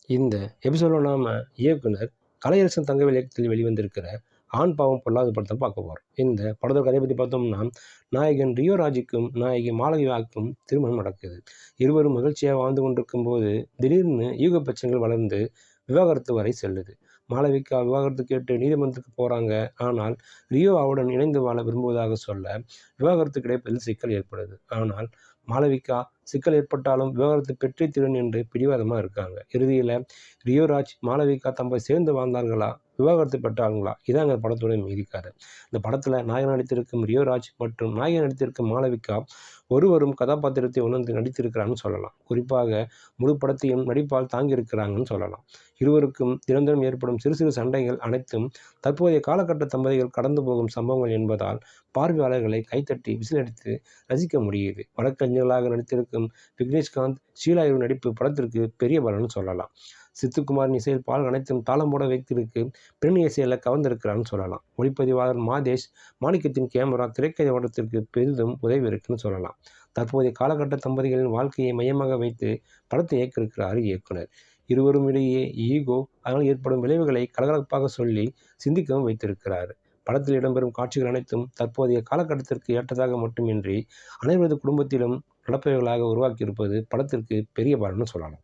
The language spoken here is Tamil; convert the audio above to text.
இந்த எபிசோட்ல நாம இயக்குனர் கலையரசன் தங்கவேல் இயக்கத்தில் வெளிவந்திருக்கிற ஆண் பாவம் பொல்லாத படத்தை பார்க்க போறோம். இந்த படத்தோட கதையை பற்றி பார்த்தோம்னா, நாயகன் ரியோ ராஜுக்கும் நாயகி மாளவிகாவுக்கும் திருமணம் நடக்குது. இருவரும் மகிழ்ச்சியாக வாழ்ந்து கொண்டிருக்கும் போது திடீர்னு யூக பிரச்சனைகள் வளர்ந்து விவாகரத்து வரை செல்லுது. மாளவிகா விவாகரத்து கேட்டு நீதிமன்றத்துக்கு போறாங்க. ஆனால் ரியோ அவருடன் இணைந்து வாழ விரும்புவதாக சொல்ல விவாகரத்து கிடைப்பதில் சிக்கல் ஏற்படுது. ஆனால் மாளவிகா சிக்கல் ஏற்பட்டாலும் விவாகரத்து பெற்றே தீரன் என்று பிடிவாதமாக இருக்காங்க. இறுதியில் ரியோராஜ் மாளவிகா தம்பதி சேர்ந்து வாழ்ந்தார்களா, விவாகரத்து பெற்றார்களா, இதாங்க படத்தோட மீதிக்காரு. இந்த படத்தில் நாயகன் நடித்திருக்கும் ரியோராஜ் மற்றும் நாயகன் நடித்திருக்கும் மாளவிகா ஒருவரும் கதாபாத்திரத்தை உணர்ந்து நடித்திருக்கிறான்னு சொல்லலாம். குறிப்பாக முழு படத்தையும் நடிப்பால் தாங்கியிருக்கிறாங்கன்னு சொல்லலாம். இருவருக்கும் தினந்தோறும் ஏற்படும் சிறு சிறு சண்டைகள் அனைத்தும் தற்போதைய காலகட்ட தம்பதிகள் கடந்து போகும் சம்பவங்கள் என்பதால் பார்வையாளர்களை கைத்தட்டி விசிலடித்து ரசிக்க முடியுது. வழக்கறிஞர்களாக நடித்திருக்கும் விக்னேஷ்காந்த், ஷீலா இவர் நடிப்பு படத்திற்கு பெரிய பலன்னு சொல்லலாம். சித்துக்குமாரின் இசையில் பால் அனைத்தும் தாளம் போட வைத்திருக்கு பின்னணி இசையில் கவர்ந்திருக்கிறான்னு சொல்லலாம். ஒளிப்பதிவாளர் மாதேஷ் மாணிக்கத்தின் கேமரா திரைக்கதை ஓட்டத்திற்கு பெரிதும் உதவி இருக்குன்னு சொல்லலாம். தற்போதைய காலகட்ட தம்பதிகளின் வாழ்க்கையை மையமாக வைத்து படத்தை இயக்கியிருக்கிறார் இயக்குனர். இருவரும் இடையே ஈகோ, அதனால் ஏற்படும் விளைவுகளை கலகலப்பாக சொல்லி சிந்திக்கவும் வைத்திருக்கிறார். படத்தில் இடம்பெறும் காட்சிகள் அனைத்தும் தற்போதைய காலகட்டத்திற்கு ஏற்றதாக மட்டுமின்றி அனைவரது குடும்பத்திலும் நடப்பவைகளாக உருவாக்கியிருப்பது படத்திற்கு பெரிய பலன்னு சொல்லலாம்.